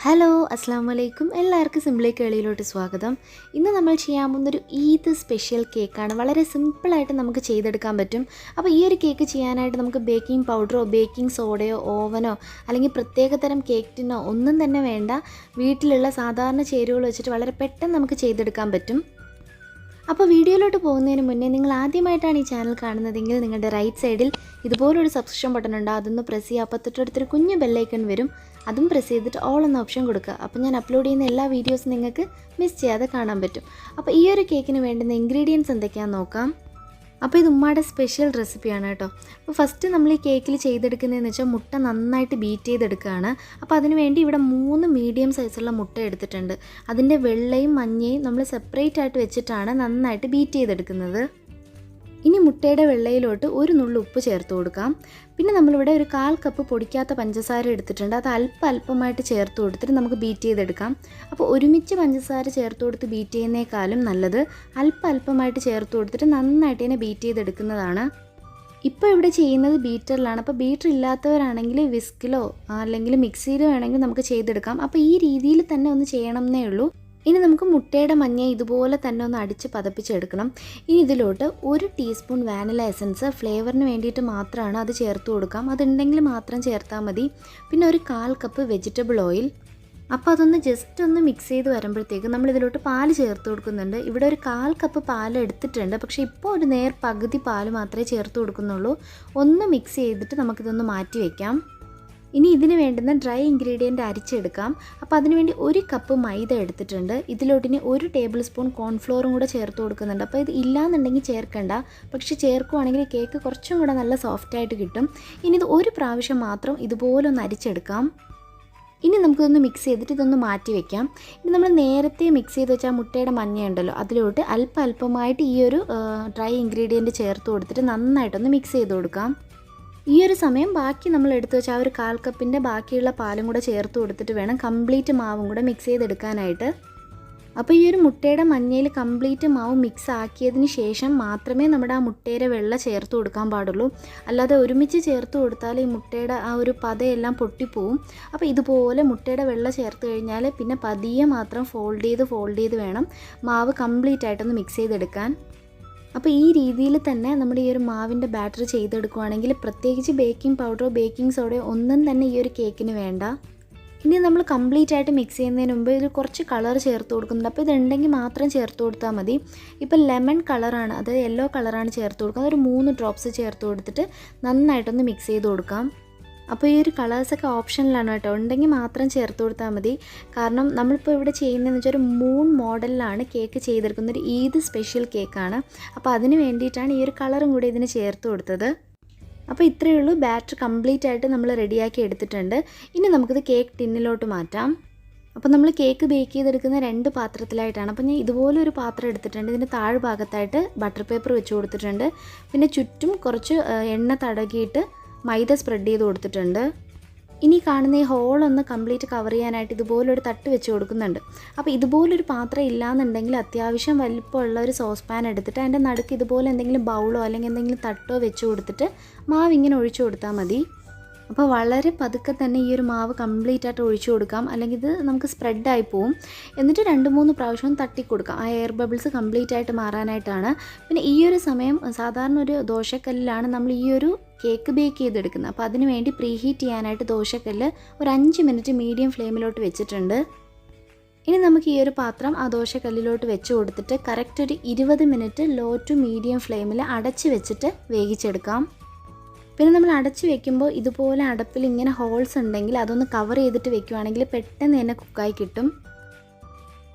Hello അസ്സാം വലൈക്കും എല്ലാവർക്കും സിംപ്ലി കേളിയിലോട്ട് സ്വാഗതം. ഇന്ന് നമ്മൾ ചെയ്യാൻ പോകുന്നൊരു ഈദ് സ്പെഷ്യൽ കേക്കാണ്. വളരെ സിമ്പിളായിട്ട് നമുക്ക് ചെയ്തെടുക്കാൻ പറ്റും. അപ്പോൾ ഈ ഒരു കേക്ക് ചെയ്യാനായിട്ട് നമുക്ക് ബേക്കിംഗ് പൗഡറോ ബേക്കിംഗ് സോഡയോ ഓവനോ അല്ലെങ്കിൽ പ്രത്യേകതരം കേക്ക് ടിന്നോ ഒന്നും തന്നെ വേണ്ട. വീട്ടിലുള്ള സാധാരണ ചേരുവകൾ വെച്ചിട്ട് വളരെ പെട്ടെന്ന് നമുക്ക് ചെയ്തെടുക്കാൻ പറ്റും. അപ്പോൾ വീഡിയോയിലോട്ട് പോകുന്നതിന് മുന്നേ നിങ്ങൾ ആദ്യമായിട്ടാണ് ഈ ചാനൽ കാണുന്നതെങ്കിൽ നിങ്ങളുടെ റൈറ്റ് സൈഡിൽ ഇതുപോലൊരു സബ്സ്ക്രിപ്ഷൻ ബട്ടൺ ഉണ്ട്. അതൊന്ന് പ്രസ് ചെയ്യുക. അപ്പോൾ തൊട്ടടുത്തൊരു കുഞ്ഞു ബെല്ലൈക്കൺ വരും. അതും പ്രസ് ചെയ്തിട്ട് ഓൾ എന്ന ഓപ്ഷൻ കൊടുക്കുക. അപ്പോൾ ഞാൻ അപ്ലോഡ് ചെയ്യുന്ന എല്ലാ വീഡിയോസും നിങ്ങൾക്ക് മിസ് ചെയ്യാതെ കാണാൻ പറ്റും. അപ്പോൾ ഈ ഒരു കേക്കിന് വേണ്ടുന്ന ഇൻഗ്രീഡിയൻസ് എന്തൊക്കെയാണെന്ന് നോക്കാം. അപ്പോൾ ഇത് ഉമ്മയുടെ സ്പെഷ്യൽ റെസിപ്പിയാണ് കേട്ടോ. അപ്പോൾ ഫസ്റ്റ് നമ്മൾ ഈ കേക്കിൽ ചെയ്തെടുക്കുന്നതെന്ന് വെച്ചാൽ മുട്ട നന്നായിട്ട് ബീറ്റ് ചെയ്തെടുക്കുകയാണ്. അപ്പോൾ അതിന് വേണ്ടി ഇവിടെ 3 മീഡിയം സൈസുള്ള മുട്ട എടുത്തിട്ടുണ്ട്. അതിൻ്റെ വെള്ളയും മഞ്ഞയും നമ്മൾ സെപ്പറേറ്റ് ആയിട്ട് വെച്ചിട്ടാണ് നന്നായിട്ട് ബീറ്റ് ചെയ്തെടുക്കുന്നത്. ഇനി മുട്ടയുടെ വെള്ളയിലോട്ട് ഒരു നുള്ളു ഉപ്പ് ചേർത്ത് കൊടുക്കാം. പിന്നെ നമ്മളിവിടെ ഒരു 1/4 കപ്പ് പൊടിക്കാത്ത പഞ്ചസാര എടുത്തിട്ടുണ്ട്. അത് അല്പമായിട്ട് ചേർത്ത് കൊടുത്തിട്ട് നമുക്ക് ബീറ്റ് ചെയ്തെടുക്കാം. അപ്പോൾ ഒരുമിച്ച് പഞ്ചസാര ചേർത്ത് കൊടുത്ത് ബീറ്റ് ചെയ്യുന്നേക്കാളും നല്ലത് അല്പമായിട്ട് ചേർത്ത് കൊടുത്തിട്ട് നന്നായിട്ട് തന്നെ ബീറ്റ് ചെയ്തെടുക്കുന്നതാണ്. ഇപ്പോൾ ഇവിടെ ചെയ്യുന്നത് ബീറ്ററിലാണ്. അപ്പോൾ ബീറ്റർ ഇല്ലാത്തവരാണെങ്കിൽ വിസ്കിലോ അല്ലെങ്കിൽ മിക്സിയിലോ വേണമെങ്കിൽ നമുക്ക് ചെയ്തെടുക്കാം. അപ്പോൾ ഈ രീതിയിൽ തന്നെ ഒന്ന് ചെയ്യണം എന്നേ ഉള്ളൂ. ഇനി നമുക്ക് മുട്ടയുടെ മഞ്ഞ ഇതുപോലെ തന്നെ ഒന്ന് അടിച്ച് പതപ്പിച്ചെടുക്കണം. ഇനി ഇതിലോട്ട് 1 ടീസ്പൂൺ വാനില എസൻസ് ഫ്ലേവറിന് വേണ്ടിയിട്ട് മാത്രമാണ് അത് ചേർത്ത് കൊടുക്കാം. അതുണ്ടെങ്കിൽ മാത്രം ചേർത്താൽ മതി. പിന്നെ ഒരു 1/4 കപ്പ് വെജിറ്റബിൾ ഓയിൽ. അപ്പോൾ അതൊന്ന് ജസ്റ്റ് ഒന്ന് മിക്സ് ചെയ്ത് വരുമ്പോഴത്തേക്ക് നമ്മൾ ഇതിലോട്ട് പാല് ചേർത്ത് കൊടുക്കുന്നുണ്ട്. ഇവിടെ ഒരു 1/4 കപ്പ് പാൽ എടുത്തിട്ടുണ്ട്. പക്ഷേ ഇപ്പോൾ ഒരു പകുതി പാല് മാത്രമേ ചേർത്ത് കൊടുക്കുന്നുള്ളൂ. ഒന്ന് മിക്സ് ചെയ്തിട്ട് നമുക്കിതൊന്ന് മാറ്റി വയ്ക്കാം. ഇനി ഇതിന് വേണ്ടുന്ന ഡ്രൈ ഇൻഗ്രീഡിയൻറ്റ് അരിച്ചെടുക്കാം. അപ്പോൾ അതിനുവേണ്ടി 1 കപ്പ് മൈദ എടുത്തിട്ടുണ്ട്. ഇതിലോട്ടിനി 1 ടേബിൾ സ്പൂൺ കോൺഫ്ലോറും കൂടെ ചേർത്ത് കൊടുക്കുന്നുണ്ട്. അപ്പോൾ ഇത് ഇല്ലാന്നുണ്ടെങ്കിൽ ചേർക്കണ്ട, പക്ഷേ ചേർക്കുവാണെങ്കിൽ കേക്ക് കുറച്ചും കൂടെ നല്ല സോഫ്റ്റായിട്ട് കിട്ടും. ഇനി ഇത് ഒരു പ്രാവശ്യം മാത്രം ഇതുപോലെ ഒന്ന് അരിച്ചെടുക്കാം. ഇനി നമുക്കിതൊന്ന് മിക്സ് ചെയ്തിട്ട് ഇതൊന്ന് മാറ്റി വയ്ക്കാം. ഇനി നമ്മൾ നേരത്തെ മിക്സ് ചെയ്ത് വെച്ചാൽ മുട്ടയുടെ മഞ്ഞ ഉണ്ടല്ലോ, അതിലോട്ട് അല്പമായിട്ട് ഈ ഒരു ഡ്രൈ ഇൻഗ്രീഡിയൻറ്റ് ചേർത്ത് കൊടുത്തിട്ട് നന്നായിട്ടൊന്ന് മിക്സ് ചെയ്ത് കൊടുക്കാം. ഈ ഒരു സമയം ബാക്കി നമ്മൾ എടുത്തു വെച്ചാൽ ആ ഒരു 1/4 കപ്പിൻ്റെ ബാക്കിയുള്ള പാലും കൂടെ ചേർത്ത് കൊടുത്തിട്ട് വേണം കംപ്ലീറ്റ് മാവും കൂടെ മിക്സ് ചെയ്തെടുക്കാനായിട്ട്. അപ്പോൾ ഈ ഒരു മുട്ടയുടെ മഞ്ഞയിൽ കംപ്ലീറ്റ് മാവ് മിക്സ് ആക്കിയതിന് ശേഷം മാത്രമേ നമ്മുടെ ആ മുട്ടയുടെ വെള്ള ചേർത്ത് കൊടുക്കാൻ പാടുള്ളൂ. അല്ലാതെ ഒരുമിച്ച് ചേർത്ത് കൊടുത്താൽ ഈ മുട്ടയുടെ ആ ഒരു പതയെല്ലാം പൊട്ടിപ്പോവും. അപ്പോൾ ഇതുപോലെ മുട്ടയുടെ വെള്ള ചേർത്ത് കഴിഞ്ഞാൽ പിന്നെ പതിയെ മാത്രം ഫോൾഡ് ചെയ്ത് വേണം മാവ് കംപ്ലീറ്റ് ആയിട്ടൊന്ന് മിക്സ് ചെയ്തെടുക്കാൻ. അപ്പോൾ ഈ രീതിയിൽ തന്നെ നമ്മുടെ ഈ ഒരു മാവിൻ്റെ ബാറ്റർ ചെയ്തെടുക്കുകയാണെങ്കിൽ പ്രത്യേകിച്ച് ബേക്കിംഗ് പൗഡറോ ബേക്കിംഗ് സോഡയോ ഒന്നും തന്നെ ഈ ഒരു കേക്കിന് വേണ്ട. ഇനി നമ്മൾ കംപ്ലീറ്റ് ആയിട്ട് മിക്സ് ചെയ്യുന്നതിന് മുമ്പ് ഇതിൽ കുറച്ച് കളർ ചേർത്ത് കൊടുക്കുന്നുണ്ട്. അപ്പോൾ ഇതുണ്ടെങ്കിൽ മാത്രം ചേർത്ത് കൊടുത്താൽ മതി. ഇപ്പോൾ ലെമൺ കളറാണ്, അത് യെല്ലോ കളറാണ് ചേർത്ത് കൊടുക്കുന്നത്. ഒരു 3 ഡ്രോപ്സ് ചേർത്ത് കൊടുത്തിട്ട് നന്നായിട്ടൊന്ന് മിക്സ് ചെയ്ത് കൊടുക്കാം. അപ്പോൾ ഈ ഒരു കളേഴ്സൊക്കെ ഓപ്ഷനിലാണ് കേട്ടോ, ഉണ്ടെങ്കിൽ മാത്രം ചേർത്ത് കൊടുത്താൽ മതി. കാരണം നമ്മളിപ്പോൾ ഇവിടെ ചെയ്യുന്നതെന്ന് വെച്ചാൽ ഒരു മൂൺ മോഡലിലാണ് കേക്ക് ചെയ്തെടുക്കുന്നത്. ഒരു ഈദ് സ്പെഷ്യൽ കേക്കാണ്. അപ്പോൾ അതിന് വേണ്ടിയിട്ടാണ് ഈ ഒരു കളറും കൂടി ഇതിന് ചേർത്ത് കൊടുത്തത്. അപ്പോൾ ഇത്രയേ ഉള്ളൂ. ബാറ്റർ കംപ്ലീറ്റ് ആയിട്ട് നമ്മൾ റെഡിയാക്കി എടുത്തിട്ടുണ്ട്. ഇനി നമുക്കിത് കേക്ക് ടിന്നിലോട്ട് മാറ്റാം. അപ്പോൾ നമ്മൾ കേക്ക് ബേക്ക് ചെയ്തെടുക്കുന്ന 2 പാത്രത്തിലായിട്ടാണ്. അപ്പോൾ ഞാൻ ഇതുപോലെ ഒരു പാത്രം എടുത്തിട്ടുണ്ട്. ഇതിൻ്റെ താഴ്ഭാഗത്തായിട്ട് ബട്ടർ പേപ്പർ വെച്ച് കൊടുത്തിട്ടുണ്ട്. പിന്നെ ചുറ്റും കുറച്ച് എണ്ണ തടകിയിട്ട് മൈദ സ്പ്രെഡ് ചെയ്ത് കൊടുത്തിട്ടുണ്ട്. ഇനി കാണുന്ന ഈ ഹോളൊന്ന് കംപ്ലീറ്റ് കവർ ചെയ്യാനായിട്ട് ഇതുപോലൊരു തട്ട് വെച്ച് കൊടുക്കുന്നുണ്ട്. അപ്പോൾ ഇതുപോലൊരു പാത്രം ഇല്ലാന്നുണ്ടെങ്കിൽ അത്യാവശ്യം വലിപ്പമുള്ള ഒരു സോസ് പാൻ എടുത്തിട്ട് അതിൻ്റെ നടുക്ക് ഇതുപോലെ എന്തെങ്കിലും ബൗളോ അല്ലെങ്കിൽ എന്തെങ്കിലും തട്ടോ വെച്ച് കൊടുത്തിട്ട് മാവ് ഇങ്ങനെ ഒഴിച്ചു കൊടുത്താൽ മതി. അപ്പോൾ വളരെ പതുക്കെ തന്നെ ഈ ഒരു മാവ് കംപ്ലീറ്റ് ആയിട്ട് ഒഴിച്ചു കൊടുക്കാം, അല്ലെങ്കിൽ ഇത് നമുക്ക് സ്പ്രെഡായി പോവും. എന്നിട്ട് 2-3 പ്രാവശ്യം തട്ടി കൊടുക്കാം, ആ എയർ ബബിൾസ് കംപ്ലീറ്റ് ആയിട്ട് മാറാനായിട്ടാണ്. പിന്നെ ഈ ഒരു സമയം സാധാരണ ഒരു ദോശക്കല്ലിലാണ് നമ്മൾ ഈ ഒരു കേക്ക് ബേക്ക് ചെയ്തെടുക്കുന്നത്. അപ്പോൾ അതിന് വേണ്ടി പ്രീഹീറ്റ് ചെയ്യാനായിട്ട് ദോശക്കല്ല് ഒരു 5 മിനിറ്റ് മീഡിയം ഫ്ലെയിമിലോട്ട് വെച്ചിട്ടുണ്ട്. ഇനി നമുക്ക് ഈ ഒരു പാത്രം ആ ദോശക്കല്ലിലോട്ട് വെച്ച് കൊടുത്തിട്ട് കറക്റ്റ് ഒരു 20 മിനിറ്റ് ലോ ടു മീഡിയം ഫ്ലെയിമിൽ അടച്ച് വെച്ചിട്ട് വേവിച്ചെടുക്കാം. പിന്നെ നമ്മൾ അടച്ച് വെക്കുമ്പോൾ ഇതുപോലെ അടപ്പിൽ ഇങ്ങനെ ഹോൾസ് ഉണ്ടെങ്കിൽ അതൊന്ന് കവർ ചെയ്തിട്ട് വെക്കുകയാണെങ്കിൽ പെട്ടെന്ന് തന്നെ കുക്കായി കിട്ടും.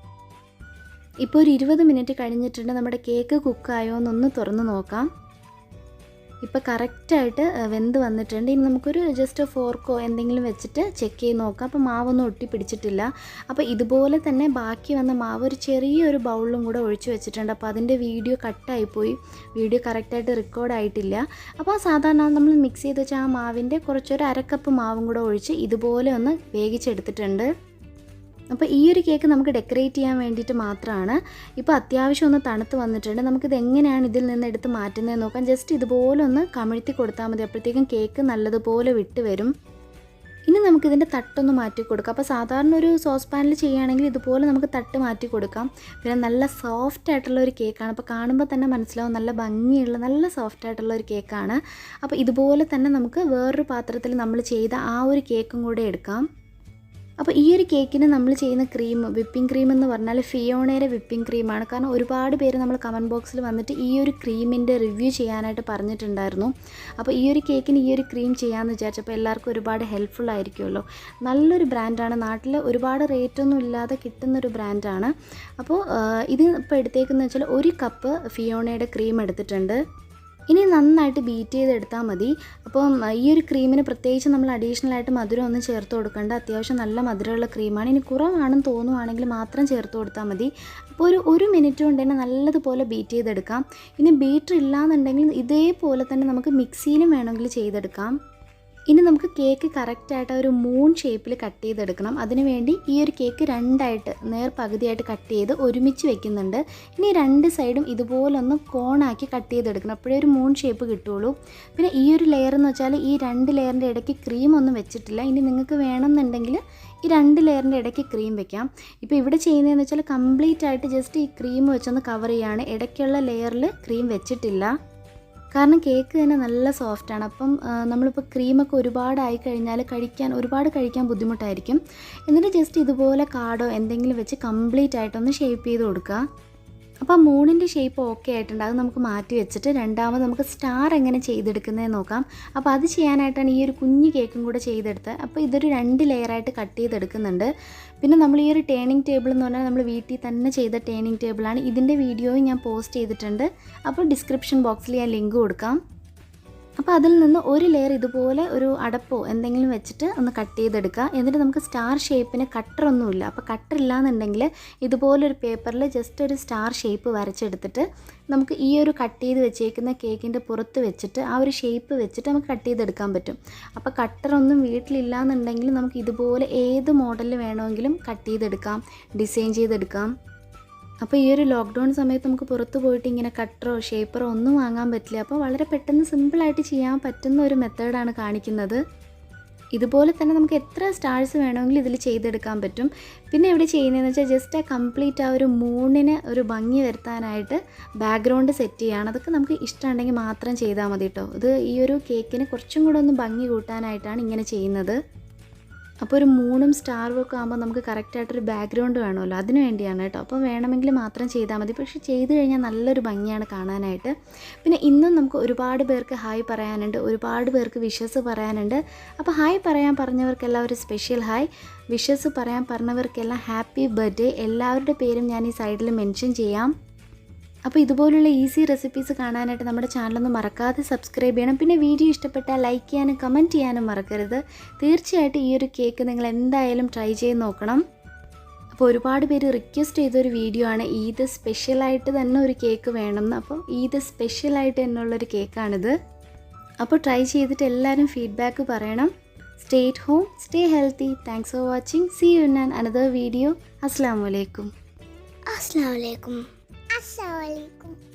ഇപ്പോൾ ഒരു 20 മിനിറ്റ് കഴിഞ്ഞിട്ടുണ്ട്. നമ്മുടെ കേക്ക് കുക്കായോ എന്നൊന്ന് തുറന്ന് നോക്കാം. ഇപ്പോൾ കറക്റ്റായിട്ട് വെന്ത് വന്നിട്ടുണ്ട്. ഇനി നമുക്കൊരു ജസ്റ്റ് ഫോർക്കോ എന്തെങ്കിലും വെച്ചിട്ട് ചെക്ക് ചെയ്ത് നോക്കാം. അപ്പോൾ മാവൊന്നും ഒട്ടി പിടിച്ചിട്ടില്ല. അപ്പോൾ ഇതുപോലെ തന്നെ ബാക്കി വന്ന മാവ് ഒരു ചെറിയൊരു ബൗളിലും കൂടെ ഒഴിച്ച് വെച്ചിട്ടുണ്ട്. അപ്പോൾ അതിൻ്റെ വീഡിയോ കട്ടായിപ്പോയി, വീഡിയോ കറക്റ്റായിട്ട് റെക്കോർഡായിട്ടില്ല. അപ്പോൾ സാധാരണ നമ്മൾ മിക്സ് ചെയ്ത് വെച്ച ആ മാവിൻ്റെ കുറച്ചൊരു 1/2 കപ്പ് മാവും കൂടെ ഒഴിച്ച് ഇതുപോലെ ഒന്ന് വേവിച്ചെടുത്തിട്ടുണ്ട്. അപ്പോൾ ഈ ഒരു കേക്ക് നമുക്ക് ഡെക്കറേറ്റ് ചെയ്യാൻ വേണ്ടിയിട്ട് മാത്രമാണ്. ഇപ്പോൾ അത്യാവശ്യം ഒന്ന് തണുത്ത് വന്നിട്ടുണ്ട്. നമുക്കിത് എങ്ങനെയാണ് ഇതിൽ നിന്ന് എടുത്ത് മാറ്റുന്നത് നോക്കാം. ജസ്റ്റ് ഇതുപോലെ ഒന്ന് കമിഴ്ത്തി കൊടുത്താൽ മതി. അപ്പോഴത്തേക്കും കേക്ക് നല്ലതുപോലെ വിട്ട് വരും. ഇനി നമുക്കിതിൻ്റെ തട്ടൊന്ന് മാറ്റി കൊടുക്കാം. അപ്പോൾ സാധാരണ ഒരു സോസ് പാനിൽ ചെയ്യുകയാണെങ്കിൽ ഇതുപോലെ നമുക്ക് തട്ട് മാറ്റി കൊടുക്കാം. പിന്നെ നല്ല സോഫ്റ്റ് ആയിട്ടുള്ള ഒരു കേക്കാണ്. അപ്പോൾ കാണുമ്പോൾ തന്നെ മനസ്സിലാവും നല്ല ഭംഗിയുള്ള നല്ല സോഫ്റ്റ് ആയിട്ടുള്ള ഒരു കേക്കാണ്. അപ്പോൾ ഇതുപോലെ തന്നെ നമുക്ക് വേറൊരു പാത്രത്തിൽ നമ്മൾ ചെയ്ത ആ ഒരു കേക്കും കൂടെ എടുക്കാം. അപ്പോൾ ഈ ഒരു കേക്കിന് നമ്മൾ ചെയ്യുന്ന ക്രീം, വിപ്പിംഗ് ക്രീം എന്ന് പറഞ്ഞാൽ ഫിയോണയുടെ വിപ്പിംഗ് ക്രീമാണ്. കാരണം ഒരുപാട് പേര് നമ്മൾ കമൻറ്റ് ബോക്സിൽ വന്നിട്ട് ഈ ഒരു ക്രീമിൻ്റെ റിവ്യൂ ചെയ്യാനായിട്ട് പറഞ്ഞിട്ടുണ്ടായിരുന്നു. അപ്പോൾ ഈ ഒരു കേക്കിന് ഈ ഒരു ക്രീം ചെയ്യാമെന്ന് വിചാരിച്ചപ്പോൾ എല്ലാവർക്കും ഒരുപാട് ഹെൽപ്ഫുൾ ആയിരിക്കുമല്ലോ. നല്ലൊരു ബ്രാൻഡാണ്, നാട്ടിൽ ഒരുപാട് റേറ്റൊന്നും ഇല്ലാതെ കിട്ടുന്നൊരു ബ്രാൻഡാണ്. അപ്പോൾ ഇത് ഇപ്പോൾ എടുത്തേക്കെന്ന് വെച്ചാൽ 1 കപ്പ് ഫിയോണയുടെ ക്രീം എടുത്തിട്ടുണ്ട്. ഇനി നന്നായിട്ട് ബീറ്റ് ചെയ്തെടുത്താൽ മതി. അപ്പം ഈ ഒരു ക്രീമിന് പ്രത്യേകിച്ച് നമ്മൾ അഡീഷണലായിട്ട് മധുരം ഒന്നും ചേർത്ത് കൊടുക്കേണ്ട. അത്യാവശ്യം നല്ല മധുരമുള്ള ക്രീമാണ്. ഇനി കുറവാണെന്ന് തോന്നുവാണെങ്കിൽ മാത്രം ചേർത്ത് കൊടുത്താൽ മതി. അപ്പോൾ ഒരു മിനിറ്റ് കൊണ്ട് തന്നെ നല്ലതുപോലെ ബീറ്റ് ചെയ്തെടുക്കാം. ഇനി ബീറ്റർ ഇല്ലാന്നുണ്ടെങ്കിൽ ഇതേപോലെ തന്നെ നമുക്ക് മിക്സിയിലും വേണമെങ്കിൽ ചെയ്തെടുക്കാം. ഇനി നമുക്ക് കേക്ക് കറക്റ്റായിട്ട് ഒരു മൂൺ ഷേപ്പിൽ കട്ട് ചെയ്തെടുക്കണം. അതിനുവേണ്ടി ഈ ഒരു കേക്ക് രണ്ടായിട്ട് പകുതിയായിട്ട് കട്ട് ചെയ്ത് ഒരുമിച്ച് വെക്കുന്നുണ്ട്. ഇനി 2 സൈഡും ഇതുപോലൊന്ന് കോണാക്കി കട്ട് ചെയ്തെടുക്കണം. അപ്പോഴേ ഒരു മൂൺ ഷേപ്പ് കിട്ടുള്ളൂ. പിന്നെ ഈ ഒരു ലെയർ എന്ന് വെച്ചാൽ ഈ 2 ലെയറിൻ്റെ ഇടയ്ക്ക് ക്രീം ഒന്നും വെച്ചിട്ടില്ല. ഇനി നിങ്ങൾക്ക് വേണമെന്നുണ്ടെങ്കിൽ ഈ 2 ലെയറിൻ്റെ ഇടയ്ക്ക് ക്രീം വെക്കാം. ഇപ്പോൾ ഇവിടെ ചെയ്യുന്നതെന്ന് വെച്ചാൽ കംപ്ലീറ്റ് ആയിട്ട് ജസ്റ്റ് ഈ ക്രീം വെച്ചൊന്ന് കവർ ചെയ്യുകയാണ്. ഇടയ്ക്കുള്ള ലെയറിൽ ക്രീം വെച്ചിട്ടില്ല. കാരണം കേക്ക് തന്നെ നല്ല സോഫ്റ്റാണ്. അപ്പം നമ്മളിപ്പോൾ ക്രീമൊക്കെ ഒരുപാടായി കഴിഞ്ഞാൽ ഒരുപാട് കഴിക്കാൻ ബുദ്ധിമുട്ടായിരിക്കും. എന്നിട്ട് ജസ്റ്റ് ഇതുപോലെ കാർഡോ എന്തെങ്കിലും വെച്ച് കംപ്ലീറ്റ് ആയിട്ടൊന്ന് ഷേപ്പ് ചെയ്ത് കൊടുക്കുക. അപ്പോൾ മൂണിൻ്റെ ഷേപ്പ് ഓക്കെ ആയിട്ടുണ്ട്. അത് നമുക്ക് മാറ്റി വെച്ചിട്ട് രണ്ടാമത് നമുക്ക് സ്റ്റാർ എങ്ങനെ ചെയ്തെടുക്കുന്നതെന്ന് നോക്കാം. അപ്പോൾ അത് ചെയ്യാനായിട്ടാണ് ഈ ഒരു കുഞ്ഞ് കേക്കും കൂടെ ചെയ്തെടുത്തത്. അപ്പോൾ ഇതൊരു 2 ലെയറായിട്ട് കട്ട് ചെയ്തെടുക്കുന്നുണ്ട്. പിന്നെ നമ്മൾ ഈ ഒരു ടേണിംഗ് ടേബിൾ എന്ന് പറഞ്ഞാൽ നമ്മൾ വീട്ടിൽ തന്നെ ചെയ്ത ടേണിംഗ് ടേബിളാണ്. ഇതിൻ്റെ വീഡിയോയും ഞാൻ പോസ്റ്റ് ചെയ്തിട്ടുണ്ട്. അപ്പോൾ ഡിസ്ക്രിപ്ഷൻ ബോക്സിൽ ഞാൻ ലിങ്ക് കൊടുക്കാം. അപ്പോൾ അതിൽ നിന്ന് ഒരു ലെയർ ഇതുപോലെ ഒരു അടപ്പോ എന്തെങ്കിലും വെച്ചിട്ട് ഒന്ന് കട്ട് ചെയ്തെടുക്കുക. എന്നിട്ട് നമുക്ക് സ്റ്റാർ ഷേപ്പിന് കട്ടറൊന്നുമില്ല. അപ്പോൾ കട്ടറില്ലാന്നുണ്ടെങ്കിൽ ഇതുപോലൊരു പേപ്പറിൽ ജസ്റ്റ് ഒരു സ്റ്റാർ ഷേപ്പ് വരച്ചെടുത്തിട്ട് നമുക്ക് ഈ ഒരു കട്ട് ചെയ്ത് വെച്ചേക്കുന്ന കേക്കിൻ്റെ പുറത്ത് വെച്ചിട്ട് ആ ഒരു ഷേപ്പ് വെച്ചിട്ട് നമുക്ക് കട്ട് ചെയ്തെടുക്കാൻ പറ്റും. അപ്പോൾ കട്ടറൊന്നും വീട്ടിലില്ലാന്നുണ്ടെങ്കിൽ നമുക്ക് ഇതുപോലെ ഏത് മോഡലിൽ വേണമെങ്കിലും കട്ട് ചെയ്തെടുക്കാം, ഡിസൈൻ ചെയ്തെടുക്കാം. അപ്പോൾ ഈ ഒരു ലോക്ക്ഡൗൺ സമയത്ത് നമുക്ക് പുറത്ത് പോയിട്ട് ഇങ്ങനെ കട്ടറോ ഷേപ്പറോ ഒന്നും വാങ്ങാൻ പറ്റില്ല. അപ്പോൾ വളരെ പെട്ടെന്ന് സിമ്പിളായിട്ട് ചെയ്യാൻ പറ്റുന്ന ഒരു മെത്തേഡാണ് കാണിക്കുന്നത്. ഇതുപോലെ തന്നെ നമുക്ക് എത്ര സ്റ്റാർസ് വേണമെങ്കിലും ഇതിൽ ചെയ്തെടുക്കാൻ പറ്റും. പിന്നെ ഇവിടെ ചെയ്യുന്നതെന്ന് വെച്ചാൽ ജസ്റ്റ് കംപ്ലീറ്റ് ആ ഒരു മൂണിന് ഒരു ഭംഗി വരുത്താനായിട്ട് ബാക്ക്ഗ്രൗണ്ട് സെറ്റ് ചെയ്യുകയാണ്. അതൊക്കെ നമുക്ക് ഇഷ്ടമുണ്ടെങ്കിൽ മാത്രം ചെയ്താൽ മതി കേട്ടോ. ഇത് ഈ ഒരു കേക്കിന് കുറച്ചും കൂടെ ഒന്ന് ഭംഗി കൂട്ടാനായിട്ടാണ് ഇങ്ങനെ ചെയ്യുന്നത്. അപ്പോൾ ഒരു മൂണും സ്റ്റാറും ഒക്കെ ആകുമ്പോൾ നമുക്ക് കറക്റ്റായിട്ടൊരു ബാക്ക്ഗ്രൗണ്ട് വേണമല്ലോ, അതിന് വേണ്ടിയാണ് കേട്ടോ. അപ്പോൾ വേണമെങ്കിൽ മാത്രം ചെയ്താൽ മതി. പക്ഷേ ചെയ്ത് കഴിഞ്ഞാൽ നല്ലൊരു ഭംഗിയാണ് കാണാനായിട്ട്. പിന്നെ ഇന്നും നമുക്ക് ഒരുപാട് പേർക്ക് ഹായ് പറയാനുണ്ട്, ഒരുപാട് പേർക്ക് വിഷസ് പറയാനുണ്ട്. അപ്പോൾ ഹായ് പറയാൻ പറഞ്ഞവർക്കെല്ലാം ഒരു സ്പെഷ്യൽ ഹായ്, വിഷസ് പറയാൻ പറഞ്ഞവർക്കെല്ലാം ഹാപ്പി ബർത്ത്ഡേ. എല്ലാവരുടെ പേരും ഞാൻ ഈ സൈഡിൽ മെൻഷൻ ചെയ്യാം. അപ്പോൾ ഇതുപോലുള്ള ഈസി റെസിപ്പീസ് കാണാനായിട്ട് നമ്മുടെ ചാനലൊന്ന് മറക്കാതെ സബ്സ്ക്രൈബ് ചെയ്യണം. പിന്നെ വീഡിയോ ഇഷ്ടപ്പെട്ടാൽ ലൈക്ക് ചെയ്യാനും കമൻറ്റ് ചെയ്യാനും മറക്കരുത്. തീർച്ചയായിട്ടും ഈ ഒരു കേക്ക് നിങ്ങൾ എന്തായാലും ട്രൈ ചെയ്ത് നോക്കണം. അപ്പോൾ ഒരുപാട് പേര് റിക്വസ്റ്റ് ചെയ്തൊരു വീഡിയോ ആണ് ഈദ് സ്പെഷ്യലായിട്ട് തന്നെ ഒരു കേക്ക് വേണമെന്ന്. അപ്പോൾ ഈദ് സ്പെഷ്യലായിട്ട് തന്നെയുള്ളൊരു കേക്കാണിത്. അപ്പോൾ ട്രൈ ചെയ്തിട്ട് എല്ലാവരും ഫീഡ്ബാക്ക് പറയണം. Stay at home, stay healthy. Thanks for watching. See you in another video. അസ്സലാമു അലൈക്കും. Assalamualaikum. Assalamualaikum.